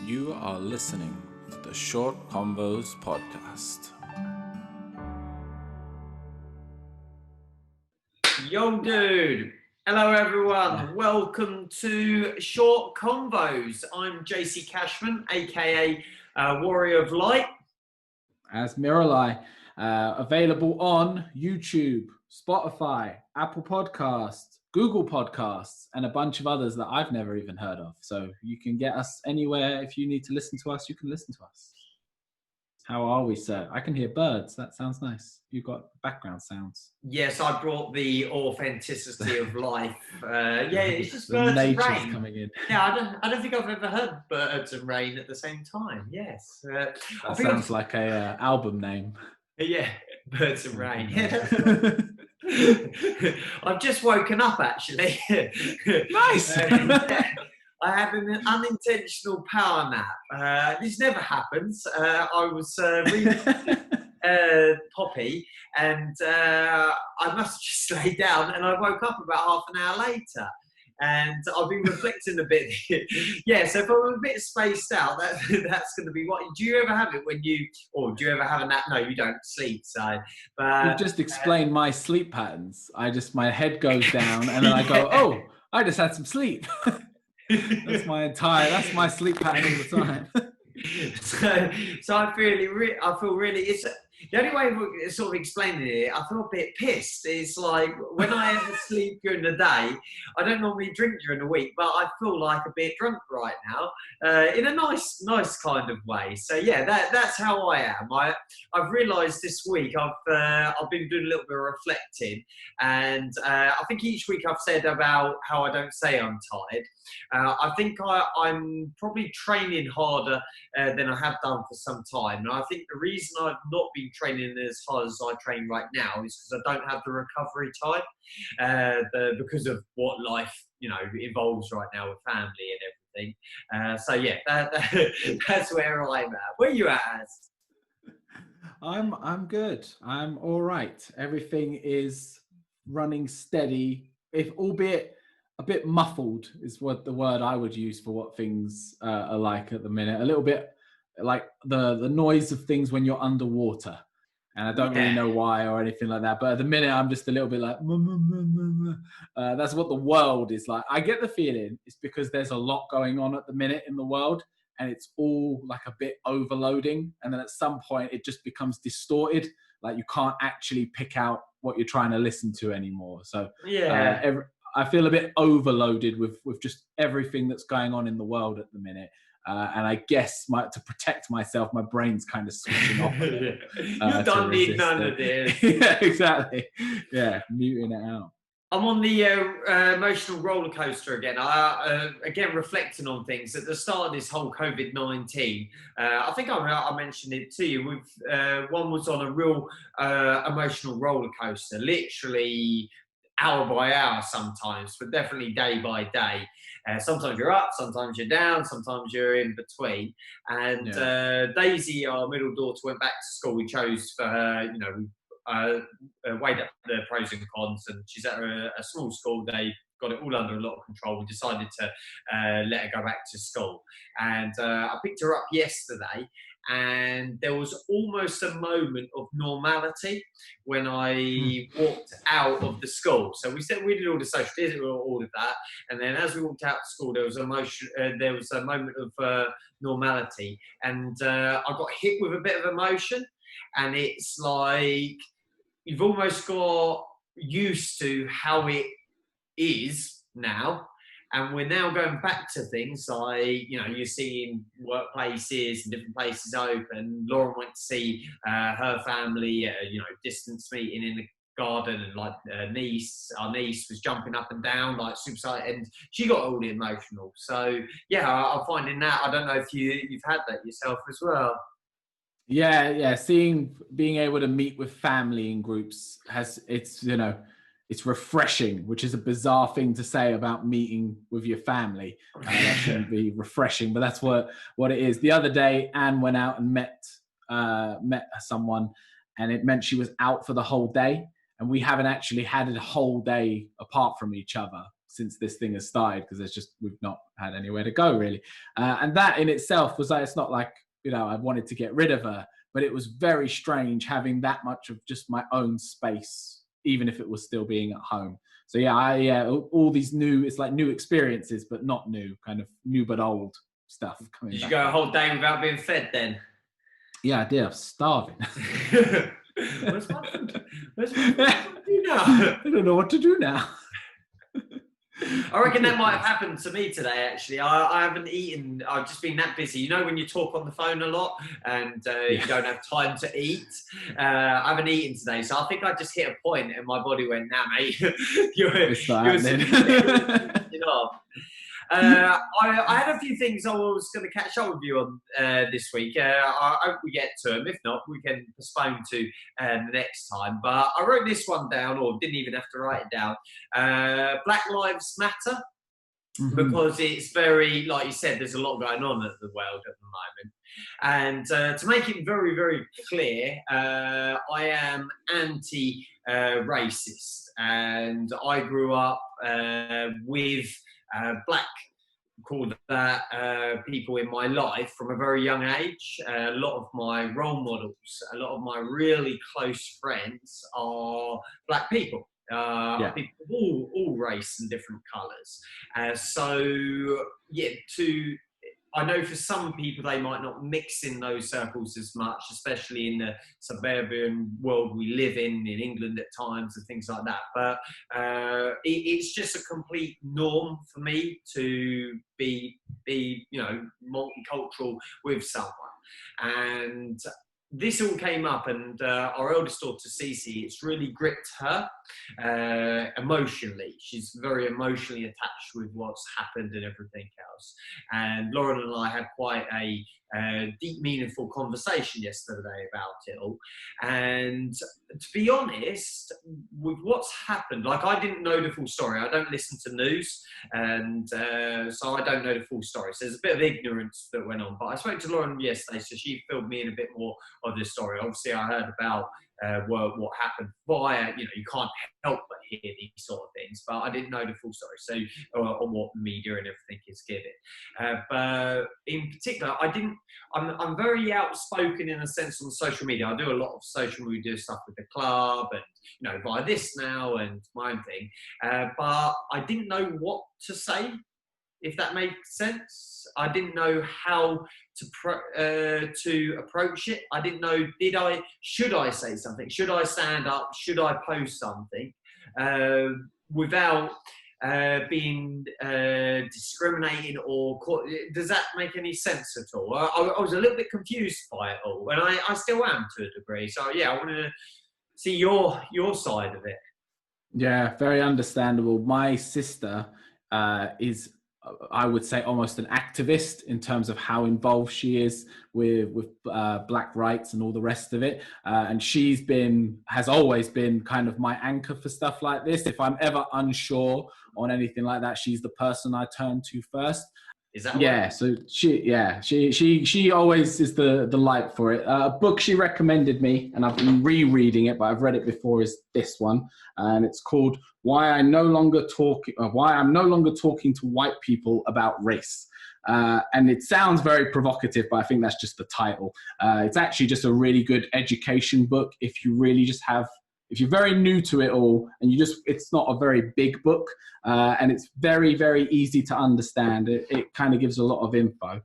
You are listening to the Short Convos podcast. Yo, dude. Hello, everyone. Welcome to Short Convos. I'm JC Cashman, aka Warrior of Light. As Miralai, available on YouTube, Spotify, Apple Podcasts, Google Podcasts, and a bunch of others that I've never even heard of. So you can get us anywhere. If you need to listen to us, you can listen to us. How are we, sir? I can hear birds. That sounds nice. You've got background sounds. Yes, I brought the authenticity of life. It's just The birds and nature's rain. coming in. Yeah, I don't think I've ever heard birds and rain at the same time. Yes. That sounds like a album name. Yeah, birds and rain. I've just woken up, actually. Nice. I had an unintentional power nap. This never happens. I was reading Poppy, and I must have just laid down, and I woke up about half an hour later. And I've been reflecting a bit. Yeah, so if I'm a bit spaced out, that's going to be what. Do you ever have it when do you ever have a nap? No, you don't sleep. So, but You've just explained my sleep patterns. My head goes down, and then I go, "Oh, I just had some sleep." That's my sleep pattern all the time. So I feel really. It's the only way of sort of explaining it. I feel a bit pissed. It's like when I ever sleep during the day, I don't normally drink during the week, but I feel like a bit drunk right now, in a nice kind of way. So yeah, that's how I am. I've realised this week I've been doing a little bit of reflecting, and I think each week I've said about how I don't say I'm tired. I think I'm probably training harder than I have done for some time. And I think the reason I've not been training as hard as I train right now is because I don't have the recovery time because of what life, involves right now with family and everything. So yeah, that's where I'm at. Where are you at, Az? I'm good. I'm all right. Everything is running steady, if albeit a bit muffled is what the word I would use for what things are like at the minute. A little bit like the noise of things when you're underwater. And I don't really know why or anything like that. But at the minute, I'm just a little bit like, that's what the world is like. I get the feeling it's because there's a lot going on at the minute in the world. And it's all like a bit overloading. And then at some point, it just becomes distorted. Like you can't actually pick out what you're trying to listen to anymore. So I feel a bit overloaded with just everything that's going on in the world at the minute. And I guess to protect myself, my brain's kind of switching off. You don't need none of this. Yeah, exactly. Yeah, muting it out. I'm on the emotional roller coaster again. Again, reflecting on things at the start of this whole COVID-19. I think I mentioned it to you. One was on a real emotional roller coaster, literally hour by hour sometimes, but definitely day by day. Sometimes you're up, sometimes you're down, sometimes you're in between. And Daisy, our middle daughter, went back to school. We chose for her, weighed up the pros and cons, and she's at a small school. They got it all under a lot of control. We decided to let her go back to school. And I picked her up yesterday, and there was almost a moment of normality when I walked out of the school. So we did all the social distancing, all of that, and then as we walked out of school, there was a moment of normality, and I got hit with a bit of emotion, and it's like you've almost got used to how it is now. And we're now going back to things like, you're seeing workplaces and different places open. Lauren went to see her family, distance meeting in the garden, and our niece was jumping up and down, like super excited, and she got all emotional. So yeah, I'm finding that. I don't know if you've had that yourself as well. Yeah. Being able to meet with family in groups it's refreshing, which is a bizarre thing to say about meeting with your family. That shouldn't be refreshing, but that's what it is. The other day, Anne went out and met someone, and it meant she was out for the whole day. And we haven't actually had a whole day apart from each other since this thing has started, because we've not had anywhere to go really. And that in itself was like, it's not like, I wanted to get rid of her, but it was very strange having that much of just my own space, even if it was still being at home. So all these it's like new experiences, but not new, kind of new but old stuff coming Did you back. go a whole day without being fed then? Yeah, I did. I was starving. Where's my food? Where's my food now? I don't know what to do now. I reckon that might have happened to me today, actually. I haven't eaten. I've just been that busy. You know when you talk on the phone a lot and you don't have time to eat? I haven't eaten today. So I think I just hit a point and my body went, nah, mate. you're I had a few things I was going to catch up with you on this week. I hope we get to them. If not, we can postpone to the next time. But I wrote this one down, or didn't even have to write it down. Black Lives Matter, because it's very, like you said, there's a lot going on in the world at the moment. And to make it very, very clear, I am anti-racist. And I grew up with black, called that, people in my life from a very young age. A lot of my role models, a lot of my really close friends are black people. People of all race and different colours. I know for some people they might not mix in those circles as much, especially in the suburban world we live in England at times and things like that. But it's just a complete norm for me to be multicultural with someone. And this all came up, and our eldest daughter, Cece, it's really gripped her emotionally. She's very emotionally attached with what's happened and everything else. And Lauren and I had quite a deep, meaningful conversation yesterday about it all. And to be honest, with what's happened, like, I didn't know the full story. I don't listen to news, and so I don't know the full story. So there's a bit of ignorance that went on. But I spoke to Lauren yesterday, so she filled me in a bit more of the story. Obviously, I heard about what happened via, you can't help but hear these sort of things, but I didn't know the full story, so on what the media and everything is giving. But in particular, I'm very outspoken in a sense on social media. I do a lot of social media stuff with the club and, via this now and my own thing. But I didn't know what to say, if that makes sense. I didn't know how to approach it. I didn't know, should I say something? Should I stand up? Should I post something without being discriminating or does that make any sense at all? I was a little bit confused by it all, and I still am to a degree. So yeah, I wanted to see your side of it. Yeah, very understandable. My sister is, I would say, almost an activist in terms of how involved she is with black rights and all the rest of it. And has always been kind of my anchor for stuff like this. If I'm ever unsure on anything like that, she's the person I turn to first. Is that right? So she always is the light for it. A book she recommended me, and I've been rereading it, but I've read it before, is this one, and it's called Why I'm no longer talking to white people about race. And it sounds very provocative, but I think that's just the title. It's actually just a really good education book if you really if you're very new to it all, and it's not a very big book, and it's very, very easy to understand. It kind of gives a lot of info.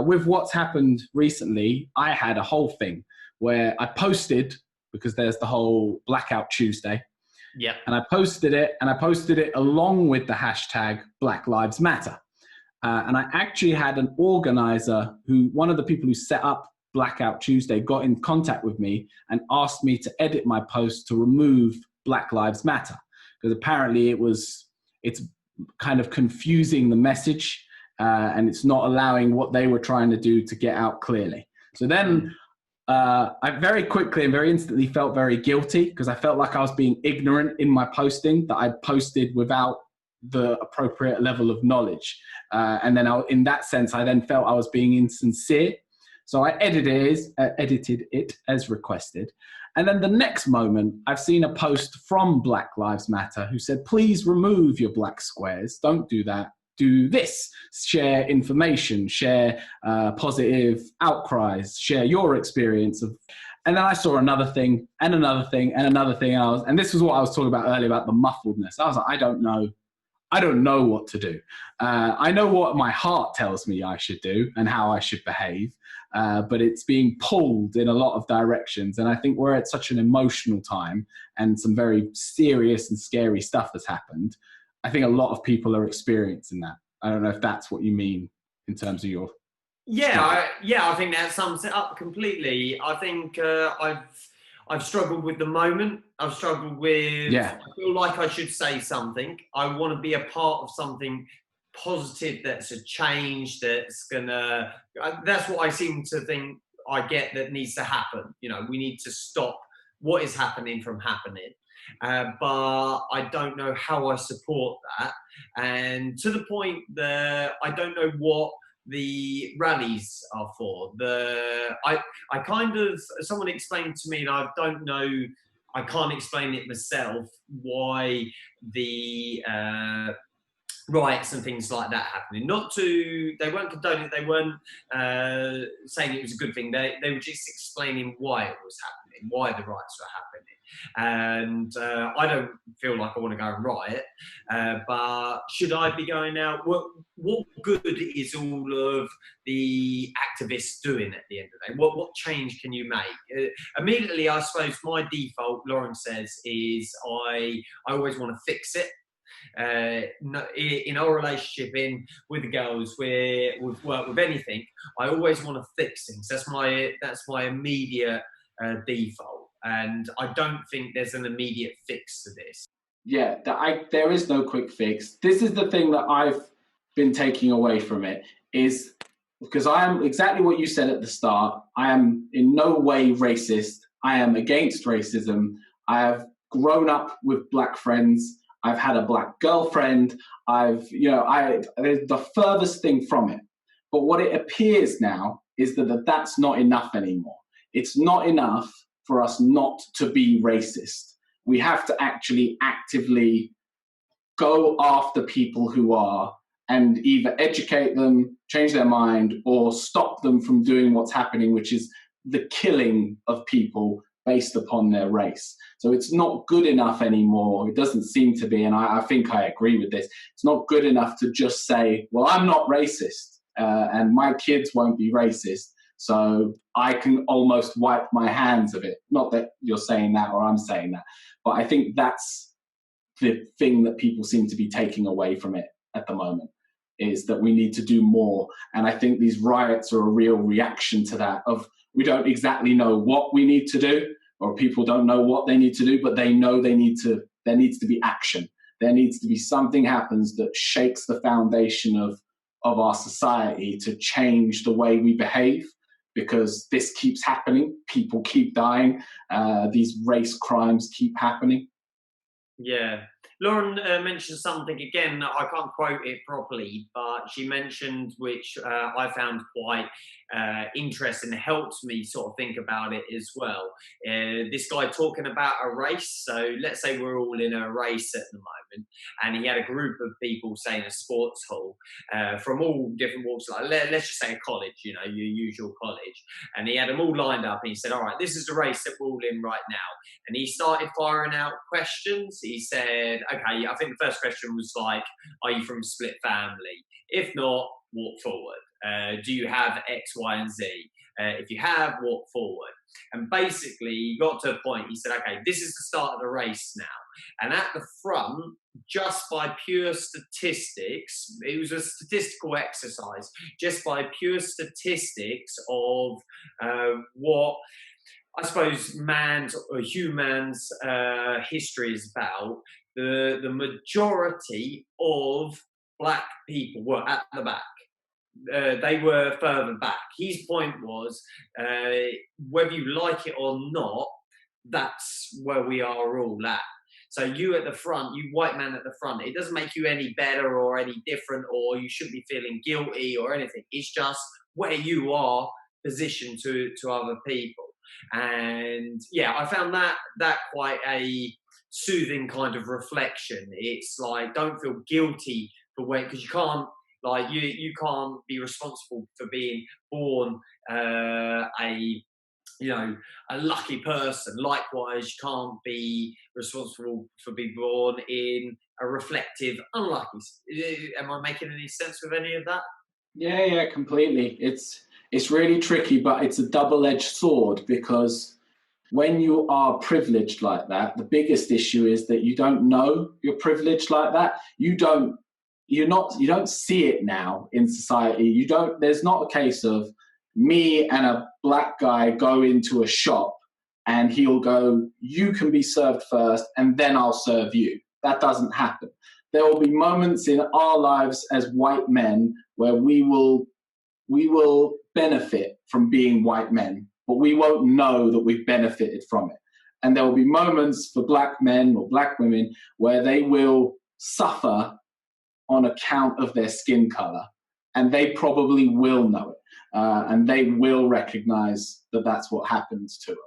With what's happened recently, I had a whole thing where I posted, because there's the whole Blackout Tuesday. Yeah. And I posted it along with the hashtag Black Lives Matter. And I actually had an organizer one of the people who set up Blackout Tuesday, got in contact with me and asked me to edit my post to remove Black Lives Matter, because apparently it's kind of confusing the message, and it's not allowing what they were trying to do to get out clearly. So then I very quickly and very instantly felt very guilty, because I felt like I was being ignorant in my posting, that I posted without the appropriate level of knowledge. And then in that sense, I then felt I was being insincere. So I edited it as requested. And then the next moment, I've seen a post from Black Lives Matter who said, please remove your black squares. Don't do that. Do this. Share information, share positive outcries, share your experience of. And then I saw another thing and another thing and another thing. And this was what I was talking about earlier about the muffledness. I was like, I don't know what to do. I know what my heart tells me I should do and how I should behave, but it's being pulled in a lot of directions. And I think we're at such an emotional time and some very serious and scary stuff has happened. I think a lot of people are experiencing that. I don't know if that's what you mean in terms of your... I think that sums it up completely. I think I've struggled with the moment. I've struggled with, I feel like I should say something. I want to be a part of something positive that's a change that's that's what I seem to think I get that needs to happen. You know, we need to stop what is happening from happening. But I don't know how I support that. And to the point that I don't know what the rallies are for. I kind of, someone explained to me, and I don't know, I can't explain it myself, why the riots and things like that happening. They weren't condoning it, they weren't saying it was a good thing. They were just explaining why it was happening, why the riots were happening. And I don't feel like I want to go and riot, but should I be going out? What good is all of the activists doing at the end of the day? What change can you make? Immediately, I suppose my default, Lauren says, is I always want to fix it. In our relationship, with the girls, with work, with anything, I always want to fix things. That's my immediate default. And I don't think there's an immediate fix to this. Yeah, there is no quick fix. This is the thing that I've been taking away from it, is because I am exactly what you said at the start. I am in no way racist. I am against racism. I have grown up with black friends. I've had a black girlfriend. There's the furthest thing from it. But what it appears now is that that's not enough anymore. It's not enough for us not to be racist. We have to actually actively go after people who are, and either educate them, change their mind, or stop them from doing what's happening, which is the killing of people based upon their race. So it's not good enough anymore. It doesn't seem to be, and I think I agree with this. It's not good enough to just say, well, I'm not racist, and my kids won't be racist, so I can almost wipe my hands of it. Not that you're saying that or I'm saying that, but I think that's the thing that people seem to be taking away from it at the moment, is that we need to do more. And I think these riots are a real reaction to that, of we don't exactly know what we need to do, or people don't know what they need to do, but they know there needs to be action. There needs to be something happens that shakes the foundation of our society to change the way we behave, because this keeps happening. People keep dying. These race crimes keep happening. Yeah. Lauren mentioned something, again, I can't quote it properly, but she mentioned, which I found quite interesting, helped me sort of think about it as well. This guy talking about a race. So let's say we're all in a race at the moment, and he had a group of people, say in a sports hall, from all different walks, like let's just say a college, your usual college. And he had them all lined up, and he said, all right, this is the race that we're all in right now. And he started firing out questions. He said, okay, I think the first question was like, are you from a split family? If not, walk forward. Do you have X, Y, and Z? If you have, walk forward. And basically, he got to a point, he said, okay, this is the start of the race now. And at the front, just by pure statistics, it was a statistical exercise, just by pure statistics of what I suppose man's or human's history is about, the majority of black people were at the back. They were further back. His point was, whether you like it or not, that's where we are all at. So you at the front, you white man at the front, it doesn't make you any better or any different, or you shouldn't be feeling guilty or anything. It's just where you are positioned to other people. And yeah, I found that quite a soothing kind of reflection. It's like, don't feel guilty for when, because you can't, like, you can't be responsible for being born a you know, a lucky person. Likewise, you can't be responsible for being born in a reflective, unlucky. Am I making any sense with any of that? Yeah, completely. It's really tricky, but it's a double-edged sword, because when you are privileged like that, the biggest issue is that you don't know you're privileged like that. You don't see it now in society. There's not a case of me and a black guy go into a shop and he'll go, you can be served first and then I'll serve you. That doesn't happen. There will be moments in our lives as white men where we will benefit from being white men, but we won't know that we've benefited from it. And there will be moments for black men or black women where they will suffer on account of their skin color, and they probably will know it, and they will recognize that that's what happens to them.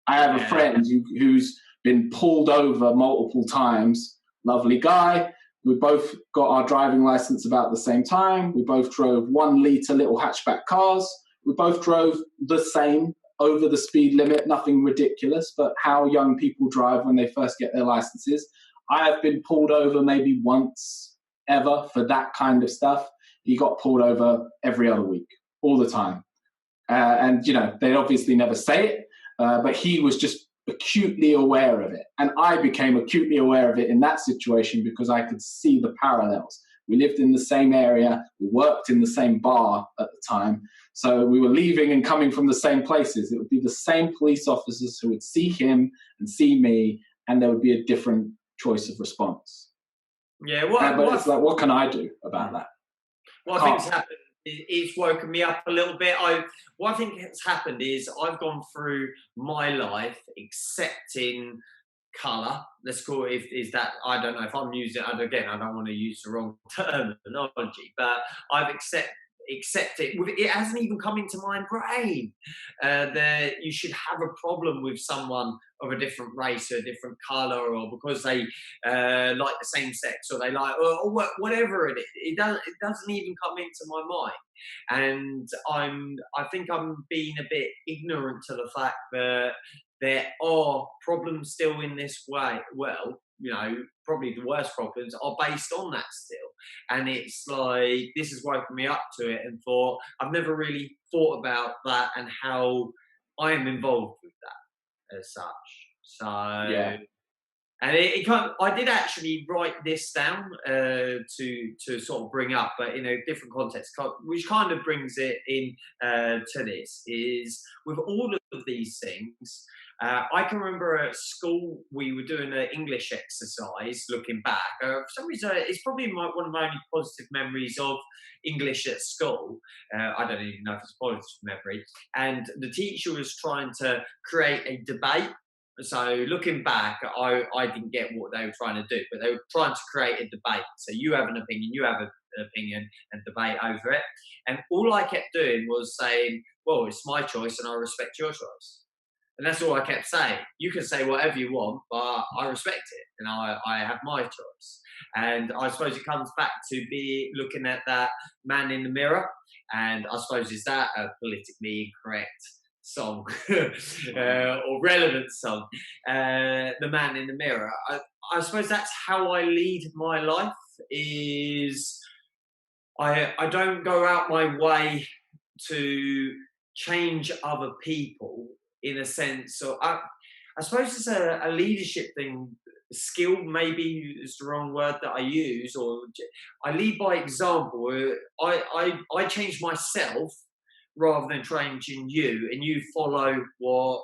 I have a friend who's been pulled over multiple times, lovely guy. We both got our driving license about the same time. We both drove 1 litre little hatchback cars. We both drove the same, over the speed limit, nothing ridiculous, but how young people drive when they first get their licenses. I have been pulled over maybe once ever for that kind of stuff. He got pulled over every other week, all the time. And, they obviously never say it, but he was just acutely aware of it. And I became acutely aware of it in that situation because I could see the parallels. We lived in the same area. We worked in the same bar at the time. So we were leaving and coming from the same places. It would be the same police officers who would see him and see me, and there would be a different choice of response. Yeah, it's like, what can I do about that? What I think's happened, it's woken me up a little bit. What I think has happened is I've gone through my life accepting colour. Let's call it, is that, I don't know if I'm using it, again, I don't want to use the wrong terminology, but I've accepted it hasn't even come into my brain that you should have a problem with someone of a different race or a different colour, or because they like the same sex, or they like, or whatever it doesn't even come into my mind. And I think I'm being a bit ignorant to the fact that there are problems still in this way. Well, probably the worst problems are based on that still. And it's like, this has woken me up to it and thought, I've never really thought about that and how I am involved with that as such. So, yeah. And I did actually write this down to sort of bring up, but in a different context, which kind of brings it in to this, is with all of these things, I can remember at school we were doing an English exercise. Looking back, for some reason, it's probably one of my only positive memories of English at school. I don't even know if it's a positive memory. And the teacher was trying to create a debate. So looking back, I didn't get what they were trying to do, but they were trying to create a debate. So you have an opinion, you have an opinion, and debate over it. And all I kept doing was saying, well, it's my choice and I respect your choice. And that's all I kept saying. You can say whatever you want, but I respect it, and I have my choice. And I suppose it comes back to be looking at that man in the mirror. And I suppose, is that a politically incorrect song or relevant song? The man in the mirror. I suppose that's how I lead my life. Is I don't go out my way to change other people, in a sense. So I suppose it's a leadership thing. Skill maybe is the wrong word that I use, or I lead by example. I change myself rather than changing you, and you follow what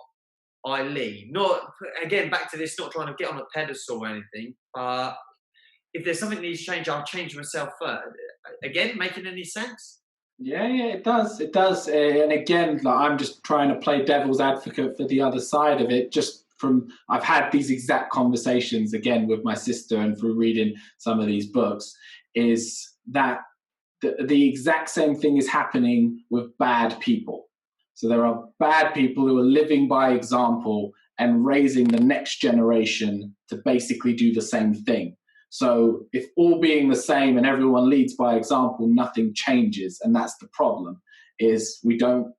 I lead. Not, again, back to this, not trying to get on a pedestal or anything, but if there's something that needs to change, I'll change myself first. Again, making any sense? Yeah, it does. It does. And again, I'm just trying to play devil's advocate for the other side of it. I've had these exact conversations again with my sister, and through reading some of these books, is that the exact same thing is happening with bad people. So there are bad people who are living by example and raising the next generation to basically do the same thing. So if all being the same and everyone leads by example, nothing changes. And that's the problem, is we don't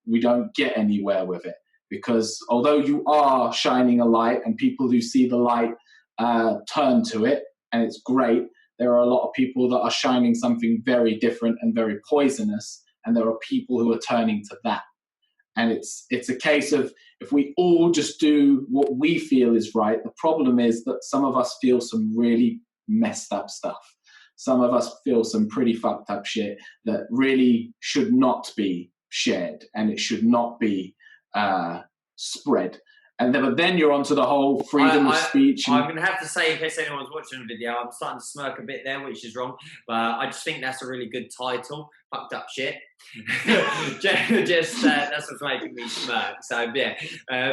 get anywhere with it. Because although you are shining a light and people who see the light turn to it, and it's great, there are a lot of people that are shining something very different and very poisonous, and there are people who are turning to that. And it's a case of, if we all just do what we feel is right, the problem is that some of us feel some really messed up stuff. Some of us feel some pretty fucked up shit that really should not be shared, and it should not be spread. And then you're onto the whole freedom of speech. I'm going to have to say, in case anyone's watching the video, I'm starting to smirk a bit there, which is wrong. But I just think that's a really good title, Fucked Up Shit. Just that's what's making me smirk. So yeah,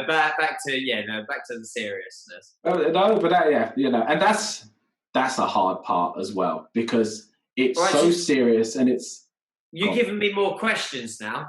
back to the seriousness. No, but and that's a hard part as well, because it's so serious, and it's. You're giving me more questions now.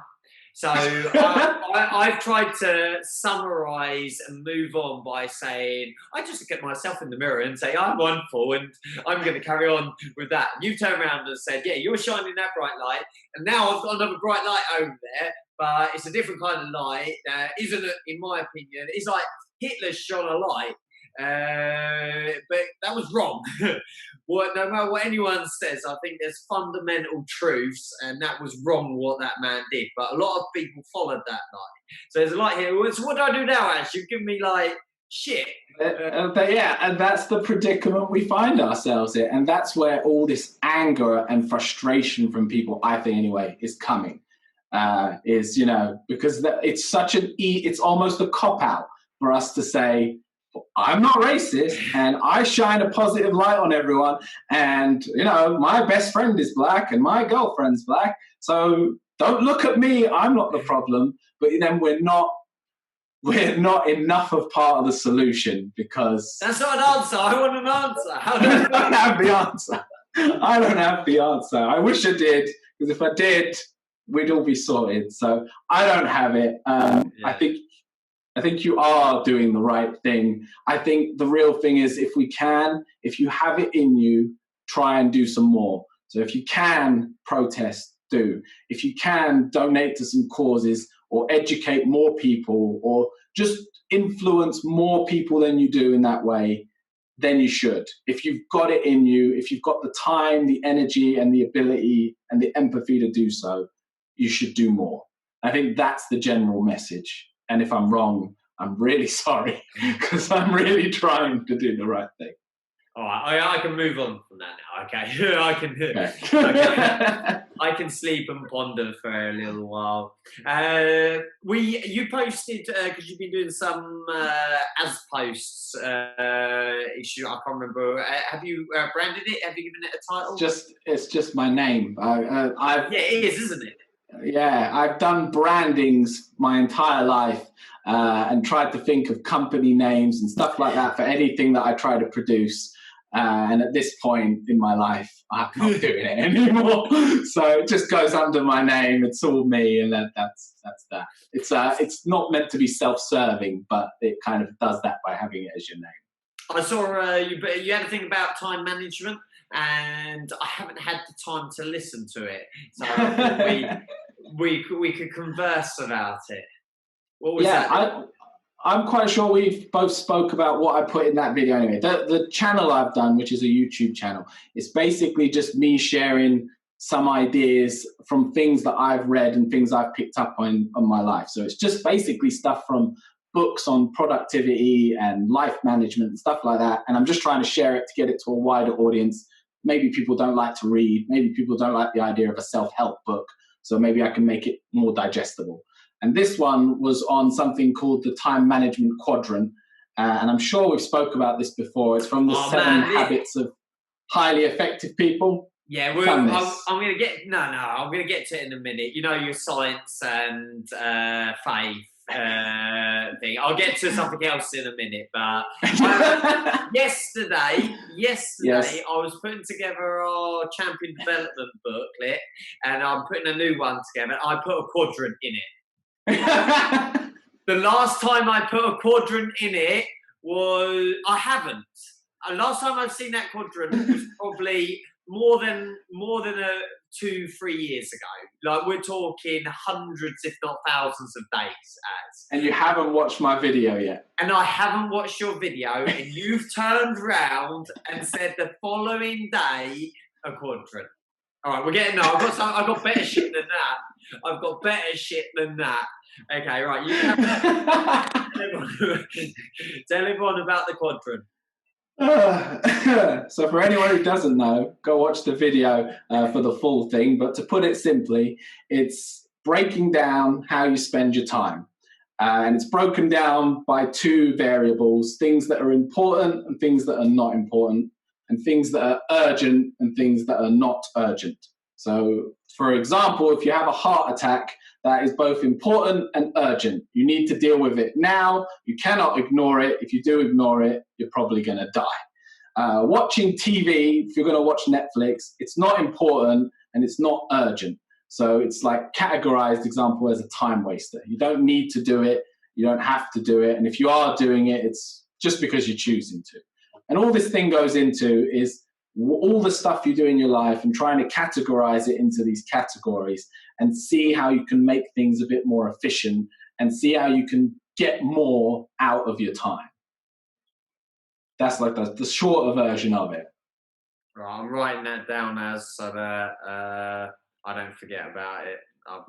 So I've tried to summarise and move on by saying, I just look at myself in the mirror and say, I'm wonderful, and I'm going to carry on with that. You turn around and said, yeah, you're shining that bright light, and now I've got another bright light over there, but it's a different kind of light. Isn't it, in my opinion, it's like Hitler shone a light, but that was wrong. No matter what anyone says, I think there's fundamental truths, and that was wrong what that man did. But a lot of people followed that light. So there's a light here. So what do I do now, Ash? You've given me like shit. And that's the predicament we find ourselves in, and that's where all this anger and frustration from people, I think anyway, is coming. Because it's such it's almost a cop out for us to say, I'm not racist, and I shine a positive light on everyone, and my best friend is black and my girlfriend's black, so don't look at me, I'm not the problem. But then we're not enough of part of the solution, because that's not an answer. I want an answer. I don't have the answer. I don't have the answer. I wish I did, because if I did, we'd all be sorted. So I don't have it. I think you are doing the right thing. I think the real thing is, if you have it in you, try and do some more. So if you can protest, do. If you can donate to some causes, or educate more people, or just influence more people than you do in that way, then you should. If you've got it in you, if you've got the time, the energy, and the ability, and the empathy to do so, you should do more. I think that's the general message. And if I'm wrong, I'm really sorry, because I'm really trying to do the right thing. All right, I can move on from that now. Okay, I can sleep and ponder for a little while. You posted, because you've been doing some as posts issue. I can't remember. Have you branded it? Have you given it a title? It's just my name. Yeah, it is, isn't it? Yeah, I've done brandings my entire life, and tried to think of company names and stuff like that for anything that I try to produce. And at this point in my life, I'm not doing it anymore. So it just goes under my name. It's all me, and that's that. It's not meant to be self-serving, but it kind of does that by having it as your name. I saw you had a thing about time management, and I haven't had the time to listen to it. So I thought we could converse about it. What was that? I'm quite sure we've both spoke about what I put in that video anyway. The channel I've done, which is a YouTube channel, is basically just me sharing some ideas from things that I've read and things I've picked up on my life. So it's just basically stuff from books on productivity and life management and stuff like that. And I'm just trying to share it to get it to a wider audience. Maybe people don't like to read. Maybe people don't like the idea of a self-help book. So maybe I can make it more digestible. And this one was on something called the Time Management Quadrant. And I'm sure we've spoke about this before. It's from the 7 Habits of Highly Effective People. Yeah, I'm going to get to it in a minute. Your science and faith thing. I'll get to something else in a minute. But yesterday, yes. I was putting together our champion development booklet, and I'm putting a new one together. I put a quadrant in it. The last time I put a quadrant in it was I haven't. Last time I've seen that quadrant was probably more than 2-3 years ago. Like we're talking hundreds, if not thousands, of days. And you haven't watched my video yet. And I haven't watched your video, and you've turned round and said the following day a quadrant. All right, we're getting no. I've got better shit than that. I've got better shit than that. Okay, right. You tell everyone about the quadrant. So for anyone who doesn't know, go watch the video for the full thing. But to put it simply, it's breaking down how you spend your time. And it's broken down by 2 variables, things that are important and things that are not important, and things that are urgent and things that are not urgent. So, for example, if you have a heart attack, that is both important and urgent. You need to deal with it now. You cannot ignore it. If you do ignore it, you're probably going to die. Watching TV, if you're going to watch Netflix, it's not important and it's not urgent. So it's like categorized example as a time waster. You don't need to do it. You don't have to do it. And if you are doing it, it's just because you're choosing to. And all this thing goes into is all the stuff you do in your life and trying to categorize it into these categories and see how you can make things a bit more efficient and see how you can get more out of your time. That's like the shorter version of it. Right, I'm writing that down so that I don't forget about it.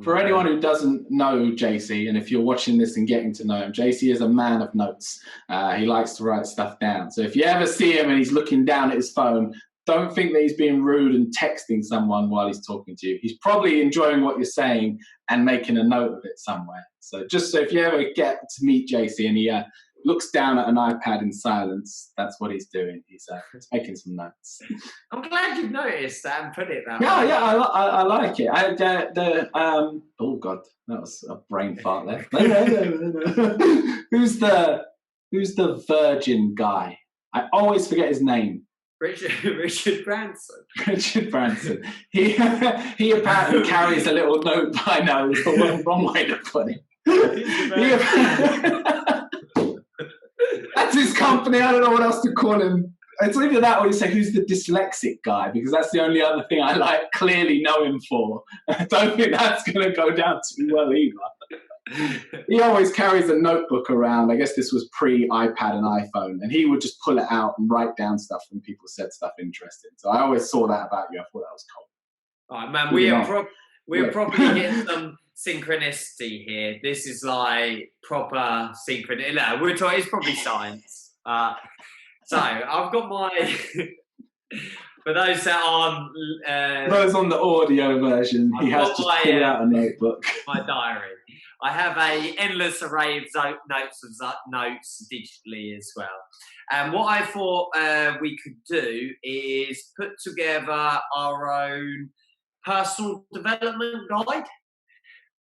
For anyone who doesn't know JayZ, and if you're watching this and getting to know him, JayZ is a man of notes. He likes to write stuff down. So if you ever see him and he's looking down at his phone, don't think that he's being rude and texting someone while he's talking to you. He's probably enjoying what you're saying and making a note of it somewhere. So just so if you ever get to meet JayZ and he looks down at an iPad in silence, that's what he's doing. He's making some notes. I'm glad you've noticed that and put it that way. Yeah, I like it. Oh God, that was a brain fart there. Who's the virgin guy? I always forget his name. Richard Branson. Richard Branson. He apparently carries a little note. I know it's the wrong way to put it. That's his company. I don't know what else to call him. It's either that or you say, who's the dyslexic guy? Because that's the only other thing I clearly know him for. I don't think that's going to go down too well either. He always carries a notebook around. I guess this was pre-iPad and iPhone. And he would just pull it out and write down stuff when people said stuff interesting. So I always saw that about you. I thought that was cool. All right, man. We're probably getting some synchronicity here. This is like proper synchronicity. No, we're talking. It's probably science. So I've got my. For those that aren't. Those on the audio version, he has just pulled out a notebook. My diary. I have a endless array of notes digitally as well. And what I thought we could do is put together our own personal development guide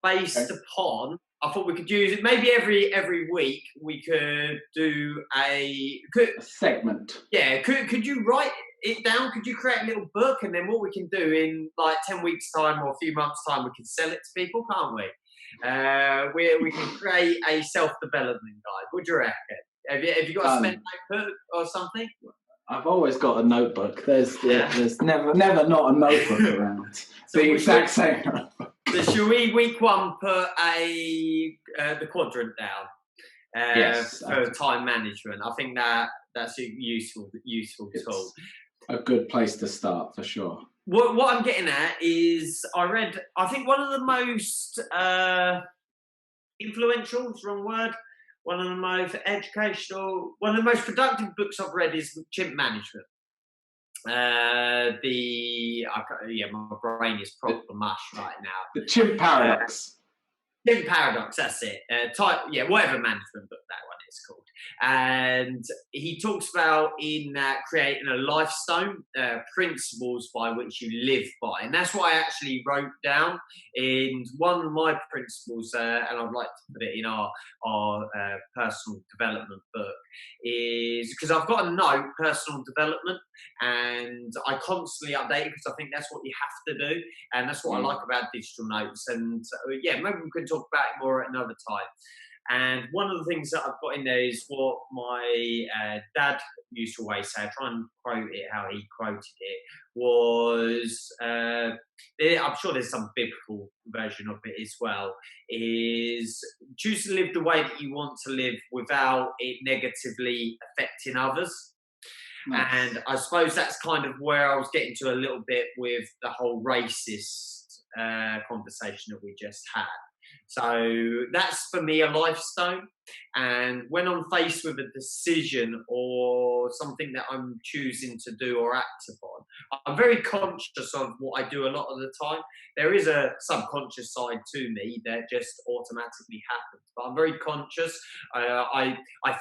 based upon. I thought we could use it. Maybe every week we could do a segment. Yeah. Could you write it down? Could you create a little book, and then what we can do in like 10 weeks time or a few months time, we can sell it to people, can't we? We can create a self-development guide. What do you reckon? Have you got a spent notebook or something? I've always got a notebook. There's never not a notebook around. So the exact same. So should we week one put the quadrant down yes, for time management? I think that's a useful tool. A good place to start for sure. What I'm getting at is I think one of the most influential, is the wrong word, one of the most educational, one of the most productive books I've read is Chimp Management. My brain is proper mush right now. The Chimp Paradox. Chimp Paradox, that's it. Whatever management book that one it's called. And he talks about in creating a lifestone, principles by which you live by. And that's what I actually wrote down in one of my principles, and I'd like to put it in our personal development book, is because I've got a note, personal development, and I constantly update it because I think that's what you have to do. And that's what I like about digital notes. And yeah, maybe we can talk about it more at another time. And one of the things that I've got in there is what my dad used to always say. I try and quote it how he quoted it. Was I'm sure there's some biblical version of it as well. Is choose to live the way that you want to live without it negatively affecting others. Nice. And I suppose that's kind of where I was getting to a little bit with the whole racist conversation that we just had. So that's for me a lifestone. And when I'm faced with a decision or something that I'm choosing to do or act upon, I'm very conscious of what I do a lot of the time. There is a subconscious side to me that just automatically happens, but I'm very conscious. I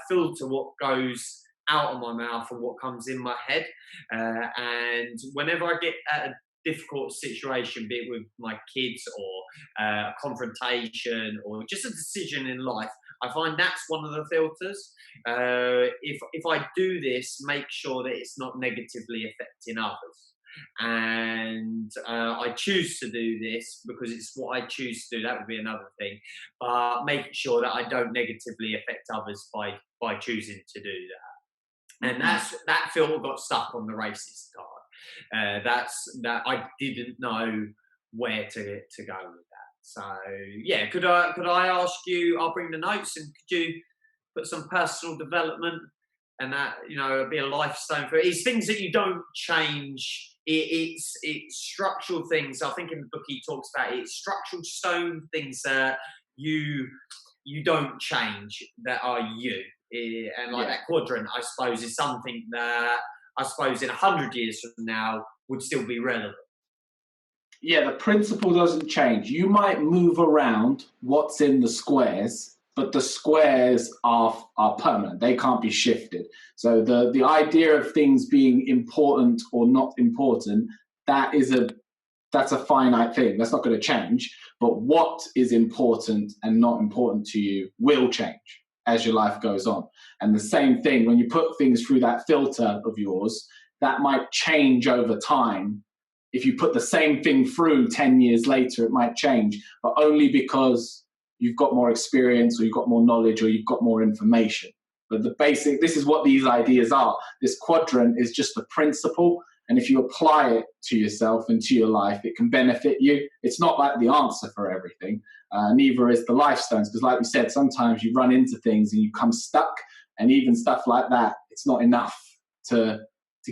filter what goes out of my mouth and what comes in my head. And whenever I get at a difficult situation, be it with my kids or a confrontation or just a decision in life, I find that's one of the filters. If I do this, make sure that it's not negatively affecting others. And I choose to do this because it's what I choose to do. That would be another thing. But making sure that I don't negatively affect others by choosing to do that. And that filter got stuck on the racist card. That I didn't know where to go with that. So yeah, could I ask you? I'll bring the notes, and could you put some personal development and that be a lifestone for it? It's things that you don't change. It's structural things. I think in the book he talks about it. It's structural stone things that you don't change, that are you. And like that quadrant, I suppose, is something that I suppose in 100 years from now would still be relevant. Yeah, the principle doesn't change. You might move around what's in the squares, but the squares are permanent. They can't be shifted. So the idea of things being important or not important, that's a finite thing. That's not going to change. But what is important and not important to you will change as your life goes on. And the same thing, when you put things through that filter of yours, that might change over time. If you put the same thing through 10 years later, it might change, but only because you've got more experience or you've got more knowledge or you've got more information. But this is what these ideas are. This quadrant is just the principle. And if you apply it to yourself and to your life, it can benefit you. It's not like the answer for everything. Neither is the lifestones, because like we said, sometimes you run into things and you come stuck, and even stuff like that, it's not enough to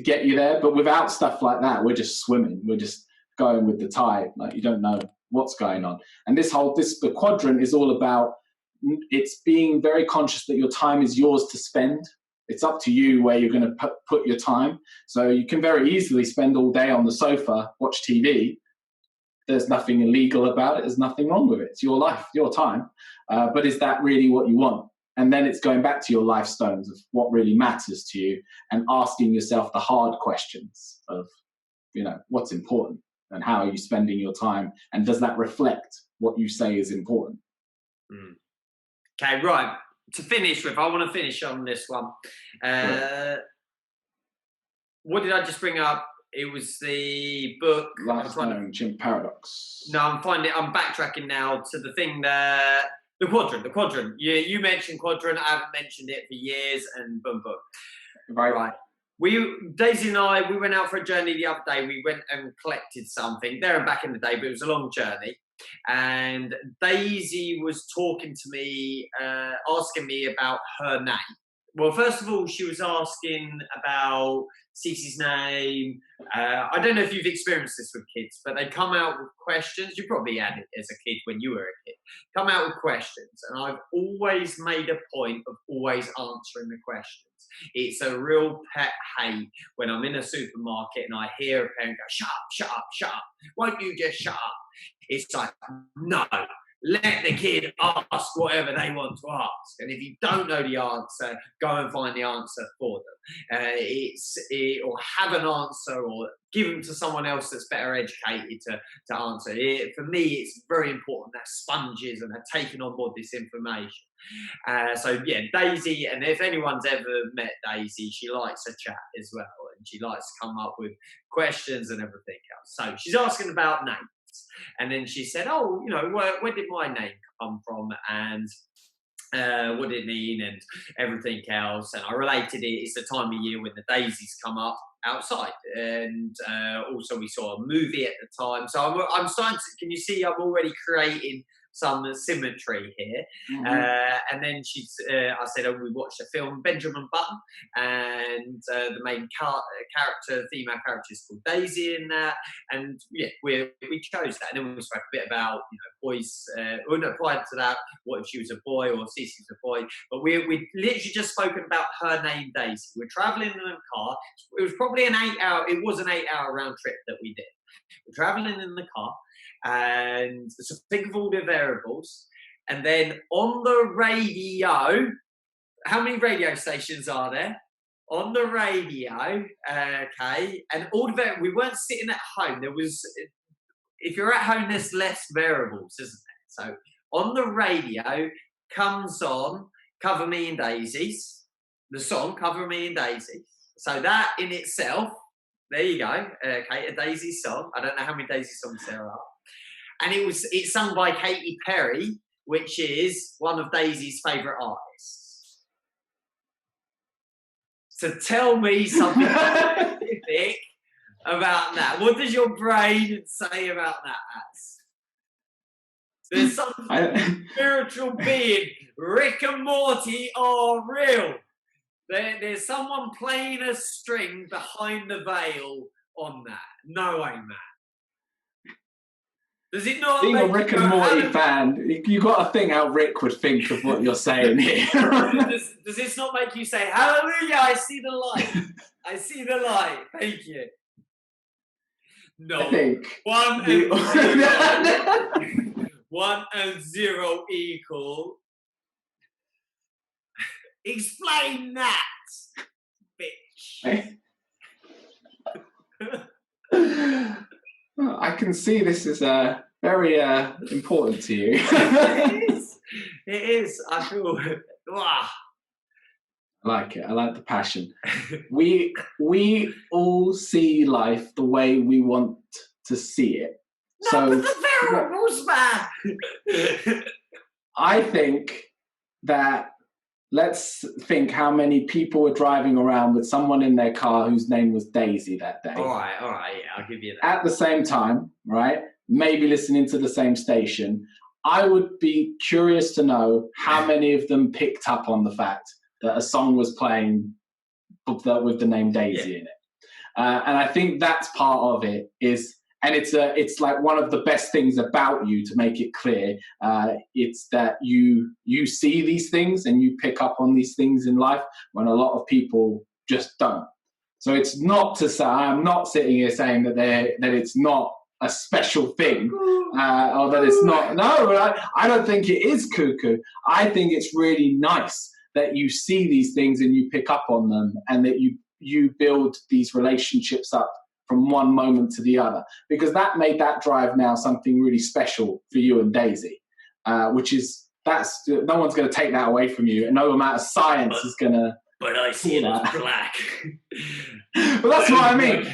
get you there. But without stuff like that, we're just swimming. We're just going with the tide. Like, you don't know what's going on. And the quadrant is all about, it's being very conscious that your time is yours to spend. It's up to you where you're going to put your time. So you can very easily spend all day on the sofa, watch TV. There's nothing illegal about it. There's nothing wrong with it. It's your life, your time. But is that really what you want? And then it's going back to your life stones of what really matters to you and asking yourself the hard questions of, what's important and how are you spending your time? And does that reflect what you say is important? Okay, right. To finish with, I want to finish on this one. What did I just bring up? It was the book. Lifestone Chimp Paradox. No, I'm backtracking now to the thing that the quadrant. You mentioned quadrant. I haven't mentioned it for years, and boom. Right. Daisy and I, we went out for a journey the other day. We went and collected something there and back in the day, but it was a long journey. And Daisy was talking to me, asking me about her name. Well, first of all, she was asking about Cece's name. I don't know if you've experienced this with kids, but they come out with questions. You probably had it as a kid when you were a kid. Come out with questions. And I've always made a point of always answering the questions. It's a real pet hate when I'm in a supermarket and I hear a parent go, shut up. Won't you just shut up? It's like, no, let the kid ask whatever they want to ask. And if you don't know the answer, go and find the answer for them. Or have an answer, or give them to someone else that's better educated to answer. For me, it's very important that sponges and are taking on board this information. So yeah, JayZ, and if anyone's ever met JayZ, she likes to chat as well, and she likes to come up with questions and everything else. So she's asking about names. And then she said, oh, where did my name come from? And what did it mean and everything else. And I related it. It's the time of year when the daisies come up outside. And also we saw a movie at the time. So I'm starting to, can you see I'm already creating some symmetry here. And then I said, oh, we watched a film, Benjamin Button, and the main female character is called Daisy in that. And yeah, we chose that. And then we spoke a bit about, boys, prior to that, what if she was a boy or Cece was a boy. But we literally just spoken about her name, Daisy. We're traveling in a car. It was probably an 8-hour round trip that we did. We're traveling in the car. And so think of all the variables, and then on the radio, how many radio stations are there on the radio? Okay, and all the we weren't sitting at home. There was, if you're at home, there's less variables, isn't there? So on the radio comes on "Cover Me in Daisies," the song "Cover Me in Daisies." So that in itself, there you go. Okay, a Daisy song. I don't know how many Daisy songs there are. And it's sung by Katy Perry, which is one of Daisy's favourite artists. So tell me something specific about that. What does your brain say about that as? There's some spiritual being. Rick and Morty are real. There's someone playing a string behind the veil on that. No way, man. Does it not? Being a Rick and Morty fan, you got to think how Rick would think of what you're saying here. Does this not make you say, hallelujah, I see the light. I see the light. Thank you. No. I think 1 and 0 equal. Explain that, bitch. I can see this is very important to you. It is. I feel. Wow. I like it. I like the passion. We all see life the way we want to see it. No, but the variables, man. I think that, let's think how many people were driving around with someone in their car whose name was Daisy that day. All right, yeah, I'll give you that. At the same time, right? Maybe listening to the same station. I would be curious to know how many of them picked up on the fact that a song was playing with the name Daisy in it. And I think that's part of it is, and it's like one of the best things about you, to make it clear. It's that you see these things and you pick up on these things in life when a lot of people just don't. So it's not to say, I'm not sitting here saying that it's not a special thing, or that it's not. No, I don't think it is cuckoo. I think it's really nice that you see these things and you pick up on them, and that you build these relationships up from one moment to the other, because that made that drive now something really special for you and Daisy, which is, no one's going to take that away from you, and no amount of science is going to. But I see it as black. But that's what I mean.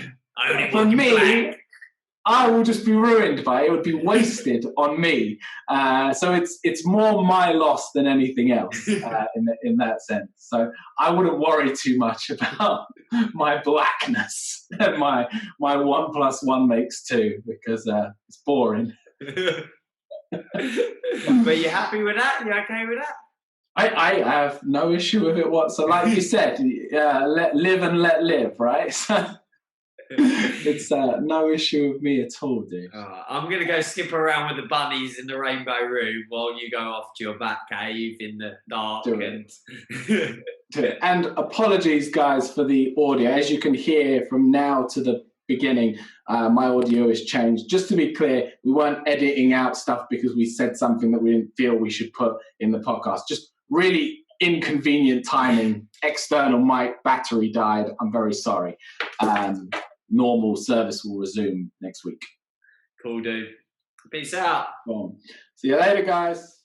For me, black. I will just be ruined by it. It would be wasted on me. So it's more my loss than anything else in that sense. So I wouldn't worry too much about my blackness and my 1 + 1 makes 2, because it's boring. But you happy with that? You okay with that? I have no issue with it whatsoever. Like you said, live and let live, right? So it's no issue with me at all, dude. I'm going to go skip around with the bunnies in the rainbow room while you go off to your bat cave in the dark. Do it. And apologies, guys, for the audio. As you can hear, from now to the beginning, my audio has changed. Just to be clear, we weren't editing out stuff because we said something that we didn't feel we should put in the podcast. Just really inconvenient timing. External mic battery died. I'm very sorry. Normal service will resume next week. Cool, dude. Peace out. Boom. See you later, guys.